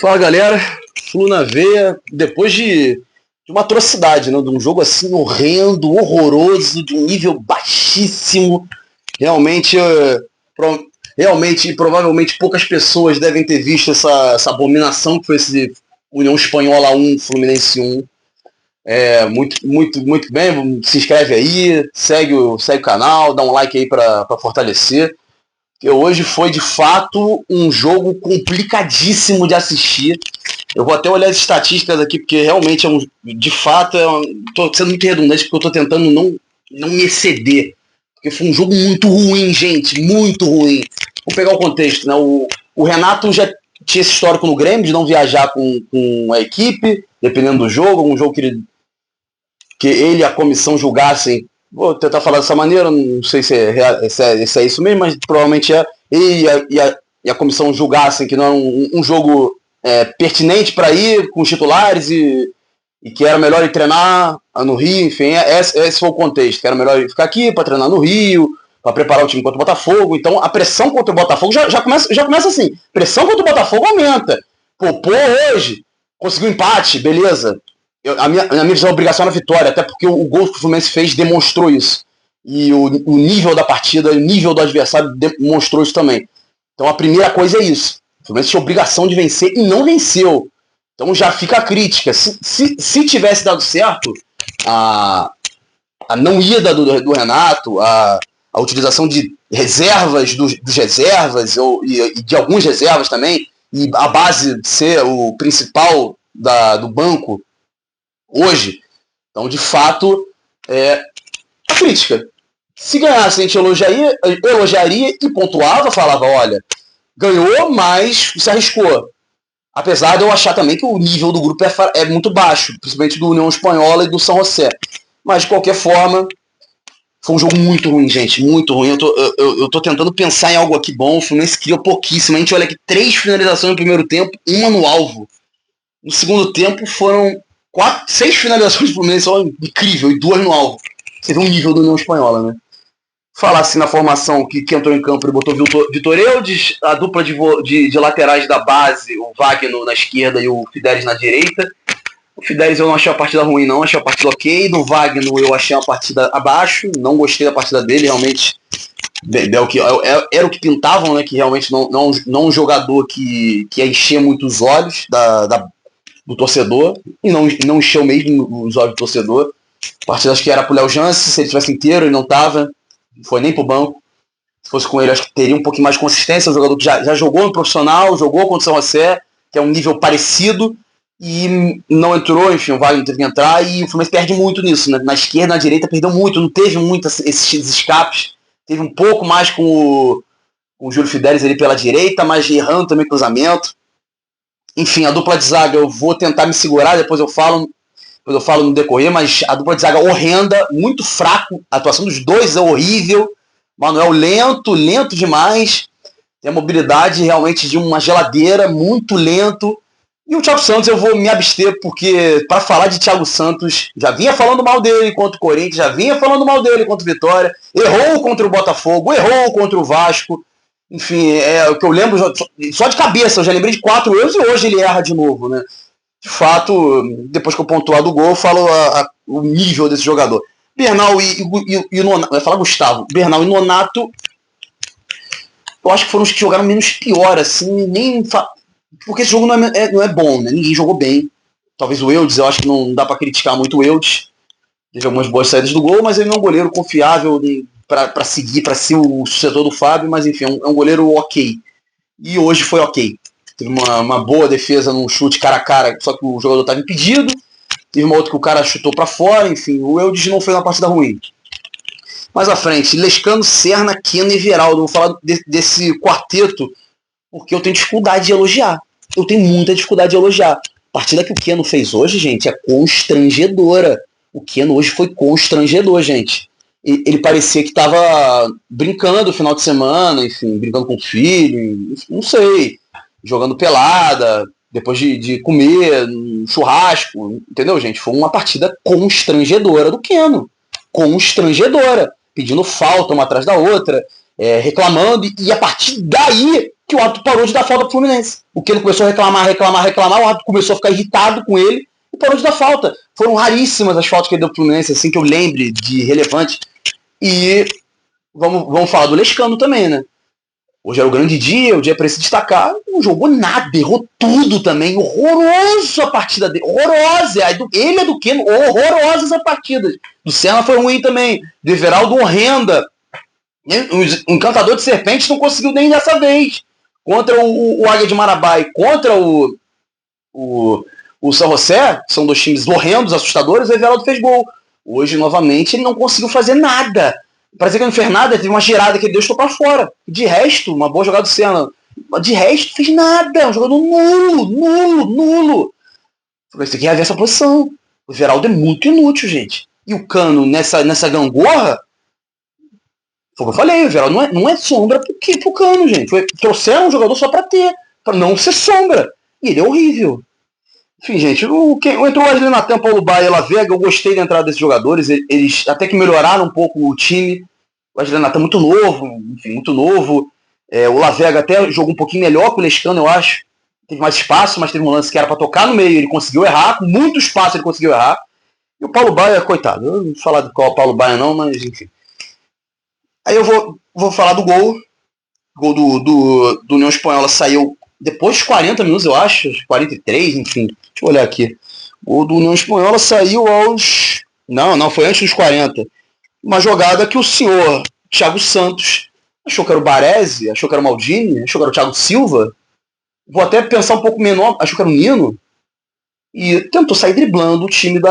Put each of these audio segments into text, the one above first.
Fala galera, Flu na veia, depois de uma atrocidade, né? De um jogo assim horrendo, horroroso, de um nível baixíssimo, realmente, realmente provavelmente poucas pessoas devem ter visto essa abominação que foi esse União Espanhola 1, Fluminense 1. Muito bem, se inscreve aí, segue o canal, dá um like aí para fortalecer. Porque hoje foi de fato um jogo complicadíssimo de assistir. Eu vou até olhar as estatísticas aqui, porque realmente tô sendo muito redundante, porque eu tô tentando não me exceder. Porque foi um jogo muito ruim, gente, muito ruim. Vou pegar o contexto, né? O Renato já tinha esse histórico no Grêmio de não viajar com a equipe, dependendo do jogo, um jogo que ele e a comissão julgassem. Vou tentar falar dessa maneira, não sei se é isso mesmo, mas provavelmente é. E a comissão julgassem que não é um jogo pertinente para ir com os titulares e que era melhor ir treinar no Rio, enfim, esse foi o contexto, que era melhor ficar aqui para treinar no Rio, para preparar o time contra o Botafogo. Então a pressão contra o Botafogo já começa assim, pressão contra o Botafogo aumenta. Pô, hoje conseguiu empate, beleza. Na minha visão, a obrigação era a vitória, até porque o gol que o Fluminense fez demonstrou isso. E o nível da partida, o nível do adversário demonstrou isso também. Então a primeira coisa é isso. O Fluminense tinha obrigação de vencer e não venceu. Então já fica a crítica. Se tivesse dado certo a não ida do Renato, a utilização de reservas dos reservas e de alguns reservas também, e a base ser o principal do banco hoje, então de fato a crítica. Se ganhasse a gente elogiaria e pontuava, falava, olha, ganhou, mas se arriscou. Apesar de eu achar também que o nível do grupo é muito baixo, principalmente do União Espanhola e do São José. Mas de qualquer forma, foi um jogo muito ruim, gente, muito ruim. Eu tô tentando pensar em algo aqui bom, o Fluminense criou pouquíssimo. A gente olha aqui 3 finalizações no primeiro tempo, uma no alvo. No segundo tempo foram 6 finalizações do Fluminense, incrível, e 2 no alvo. Você vê o nível do União Espanhola, né? Falar assim na formação que entrou em campo, ele botou Vitor Eudes, a dupla de laterais da base, o Wagner na esquerda e o Fidelis na direita. O Fidelis eu não achei a partida ruim, não, achei a partida ok. Do Wagner eu achei a partida abaixo, não gostei da partida dele, realmente era o que pintavam, né? Que realmente não um jogador que ia encher muito os olhos do torcedor, e não encheu mesmo os olhos do torcedor. A partida acho que era pro Léo Jansen, se ele tivesse inteiro, ele não tava. Não foi nem pro banco. Se fosse com ele, acho que teria um pouquinho mais de consistência. Um jogador que já jogou no profissional, jogou contra o São José, que é um nível parecido, e não entrou. Enfim, o Wagner teve que entrar, e o Fluminense perde muito nisso, né? Na esquerda, na direita, perdeu muito. Não teve muito esses escapes. Teve um pouco mais com o Júlio Fidelis ali pela direita, mas errando também cruzamento. Enfim, a dupla de zaga, eu vou tentar me segurar, depois eu falo no decorrer, mas a dupla de zaga horrenda, muito fraco, a atuação dos dois é horrível. Manuel lento demais, tem a mobilidade realmente de uma geladeira, muito lento. E o Thiago Santos eu vou me abster, porque para falar de Thiago Santos, já vinha falando mal dele contra o Corinthians, já vinha falando mal dele contra o Vitória, errou contra o Botafogo, errou contra o Vasco. Enfim, é o que eu lembro, só de cabeça, eu já lembrei de 4 erros e hoje ele erra de novo, né? De fato, depois que eu pontuar do gol, eu falo o nível desse jogador. Bernal e Nonato, vai falar Gustavo, Bernal e Nonato, eu acho que foram os que jogaram menos pior, assim, porque esse jogo não é bom, né? Ninguém jogou bem. Talvez o Eudes, eu acho que não dá pra criticar muito o Eudes. Teve algumas boas saídas do gol, mas ele não é um goleiro confiável para seguir, para ser o sucessor do Fábio, mas enfim, é um goleiro ok. E hoje foi ok. Teve uma boa defesa num chute cara a cara, só que o jogador estava impedido. Teve uma outra que o cara chutou para fora, enfim, o Eudes não fez uma partida ruim. Mais à frente, Lescano, Serna, Keno e Everaldo. Vou falar desse quarteto porque eu tenho dificuldade de elogiar. Eu tenho muita dificuldade de elogiar. A partida que o Keno fez hoje, gente, é constrangedora. O Keno hoje foi constrangedor, gente. Ele parecia que estava brincando no final de semana, enfim, brincando com o filho, não sei, jogando pelada, depois de comer um churrasco, entendeu, gente? Foi uma partida constrangedora do Keno. Constrangedora. Pedindo falta uma atrás da outra, reclamando, e a partir daí que o árbitro parou de dar falta pro Fluminense. O Keno começou a reclamar, o árbitro começou a ficar irritado com ele e parou de dar falta. Foram raríssimas as faltas que ele deu pro Fluminense, assim, que eu lembre de relevante. E vamos falar do Lescano também, né? Hoje era o grande dia, o dia para se destacar. Não jogou nada, errou tudo também. Horroroso a partida dele. Horrorosa. Ele é do Keno. Horrorosas a partida. Do Senna foi ruim também. Do Everaldo, horrenda. O Encantador de Serpentes não conseguiu nem dessa vez. Contra o Águia de Marabá e contra o São José, que são dois times horrendos, assustadores, o Everaldo fez gol. Hoje, novamente, ele não conseguiu fazer nada. Parecia que ele não fez nada, teve uma girada que ele deu, estou para fora. De resto, uma boa jogada do Senna. De resto, fez nada. Um jogador nulo. Você tem que rever essa posição. O Everaldo é muito inútil, gente. E o Cano, nessa gangorra, foi o que eu falei, o Everaldo não é sombra pro Cano, gente. Trouxeram um jogador só para não ser sombra. E ele é horrível. Enfim, gente, entrou o Wesley Natan, Paulo Baia e La Vega. Eu gostei da entrada desses jogadores. Eles até que melhoraram um pouco o time. O Wesley Natan muito novo, enfim, muito novo. O La Vega até jogou um pouquinho melhor que o Lescano, eu acho. Teve mais espaço, mas teve um lance que era para tocar no meio. Ele conseguiu errar, com muito espaço ele conseguiu errar. E o Paulo Baia, coitado. Eu não vou falar do qual é o Paulo Baia não, mas enfim. Aí eu vou falar do gol. O gol do União Espanhola saiu depois dos 40 minutos, eu acho. 43, enfim. Deixa eu olhar aqui. O do União Espanhola saiu aos... Não, foi antes dos 40. Uma jogada que o senhor Thiago Santos achou que era o Baresi, achou que era o Maldini, achou que era o Thiago Silva. Vou até pensar um pouco menor, achou que era o Nino. E tentou sair driblando o time do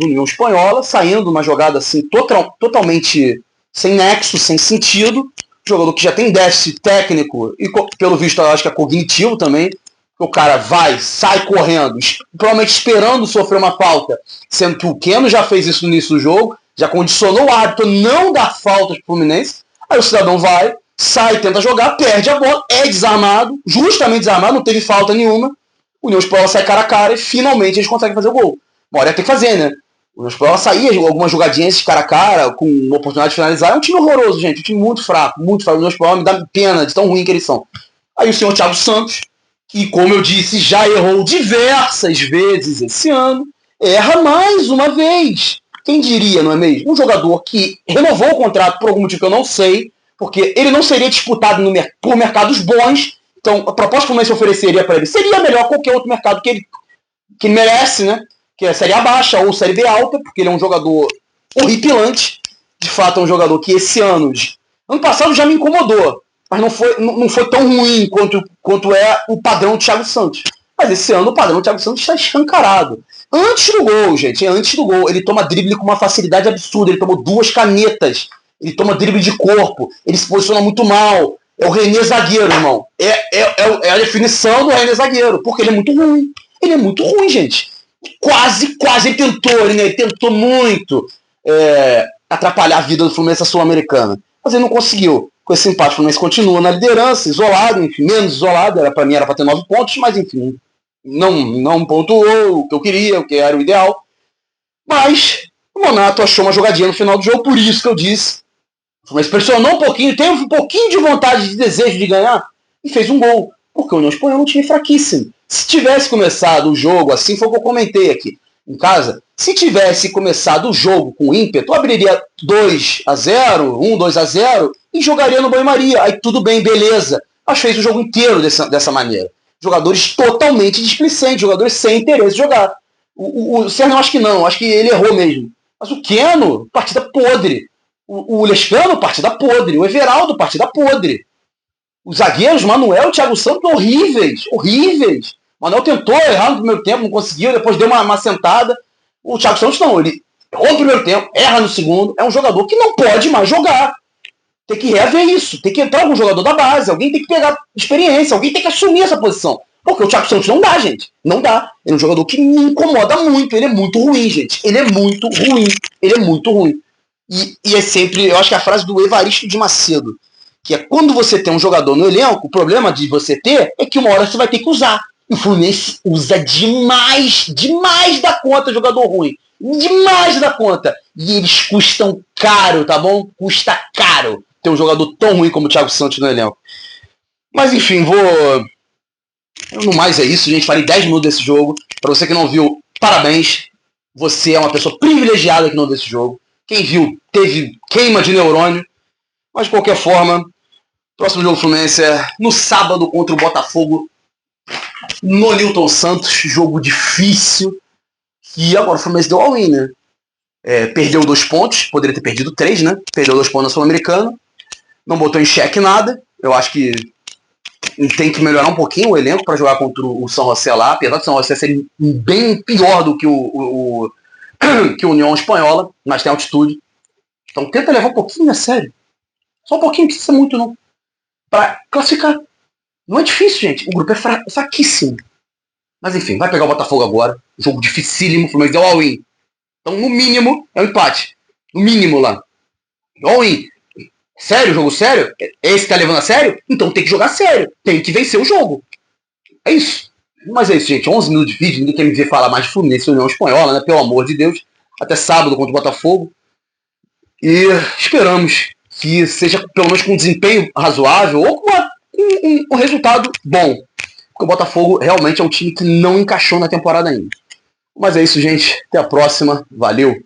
União Espanhola, saindo uma jogada assim totalmente sem nexo, sem sentido. Jogador que já tem déficit técnico e, pelo visto, eu acho que é cognitivo também. O cara sai correndo, provavelmente esperando sofrer uma falta, sendo que o Keno já fez isso no início do jogo, já condicionou o árbitro não dar faltas pro Fluminense. Aí o cidadão sai, tenta jogar, perde a bola, é desarmado, justamente desarmado, não teve falta nenhuma. O União Espanhola sai cara a cara e finalmente eles conseguem fazer o gol. Uma hora tem que fazer, né? O União Espanhola saía algumas jogadinhas cara a cara, com uma oportunidade de finalizar. É um time horroroso, gente, um time muito fraco. O União Espanhola me dá pena de tão ruim que eles são. Aí o senhor Thiago Santos, que, como eu disse, já errou diversas vezes esse ano, erra mais uma vez. Quem diria, não é mesmo? Um jogador que renovou o contrato por algum motivo que eu não sei, porque ele não seria disputado por mercados bons, então a proposta que o Fluminense ofereceria para ele seria melhor que qualquer outro mercado que ele merece, né? Que é a Série A baixa ou Série B alta, porque ele é um jogador horripilante. De fato, é um jogador que esse ano passado já me incomodou, mas não foi tão ruim quanto é o padrão do Thiago Santos. Mas esse ano o padrão do Thiago Santos está escancarado. Antes do gol, gente, ele toma drible com uma facilidade absurda, ele tomou 2 canetas, ele toma drible de corpo, ele se posiciona muito mal. É o René zagueiro, irmão. É a definição do René zagueiro, porque ele é muito ruim. Ele é muito ruim, gente. Quase ele tentou muito atrapalhar a vida do Fluminense Sul-Americana. Mas ele não conseguiu. Com esse empate, o Fluminense continua na liderança, isolado, enfim, menos isolado. Para mim era para ter 9 pontos, mas enfim, não pontuou o que eu queria, o que era o ideal. Mas o Monato achou uma jogadinha no final do jogo, por isso que eu disse. O Fluminense pressionou um pouquinho, teve um pouquinho de vontade, de desejo de ganhar, e fez um gol. Porque o União Espanhola é um time fraquíssimo. Se tivesse começado o jogo assim, foi o que eu comentei aqui em casa, se tivesse começado o jogo com ímpeto, abriria 2-0, 2-0 e jogaria no banho-maria. Aí tudo bem, beleza. Mas fez o jogo inteiro dessa maneira. Jogadores totalmente displicentes, jogadores sem interesse de jogar. O Serna eu acho que não, acho que ele errou mesmo. Mas o Keno, partida podre. O Lescano, partida podre. O Everaldo, partida podre. Os zagueiros, Manuel e Thiago Santos, horríveis. O Manuel tentou errar no primeiro tempo, não conseguiu, depois deu uma sentada. O Thiago Santos não, ele errou no primeiro tempo, erra no segundo. É um jogador que não pode mais jogar. Tem que reaver isso. Tem que entrar algum jogador da base, alguém tem que pegar experiência, alguém tem que assumir essa posição. Porque o Thiago Santos não dá, gente. Não dá. Ele é um jogador que me incomoda muito. Ele é muito ruim, gente. Ele é muito ruim. E é sempre, eu acho que a frase do Evaristo de Macedo, que é quando você tem um jogador no elenco, o problema de você ter é que uma hora você vai ter que usar. E o Fluminense usa demais da conta jogador ruim. Demais da conta. E eles custam caro, tá bom? Custa caro ter um jogador tão ruim como o Thiago Santos no elenco. Mas enfim, no mais é isso, gente. Falei 10 minutos desse jogo. Pra você que não viu, parabéns. Você é uma pessoa privilegiada que não viu esse jogo. Quem viu, teve queima de neurônio. Mas de qualquer forma, próximo jogo do Fluminense é no sábado contra o Botafogo no Newton Santos. Jogo difícil. E agora o Fluminense deu all-in, né? Perdeu 2 pontos, poderia ter perdido 3, né? Perdeu 2 pontos na Sul-Americana. Não botou em xeque nada. Eu acho que tem que melhorar um pouquinho o elenco para jogar contra o São José lá, apesar do São José ser bem pior do que que o União Espanhola, mas tem altitude. Então tenta levar um pouquinho a sério. Só um pouquinho, não precisa muito não. Para classificar. Não é difícil, gente. O grupo é fraquíssimo. Mas enfim, vai pegar o Botafogo agora. Jogo dificílimo, o Fluminense deu all-in. Então, no mínimo, é um empate. No mínimo lá. All-in. Sério, jogo sério? Esse tá levando a sério? Então tem que jogar sério. Tem que vencer o jogo. É isso. Mas é isso, gente. 11 minutos de vídeo. Ninguém quer me ver falar mais de Fluminense e União Espanhola, né? Pelo amor de Deus. Até sábado contra o Botafogo. E esperamos que seja pelo menos com um desempenho razoável ou com um resultado bom. Porque o Botafogo realmente é um time que não encaixou na temporada ainda. Mas é isso, gente. Até a próxima. Valeu!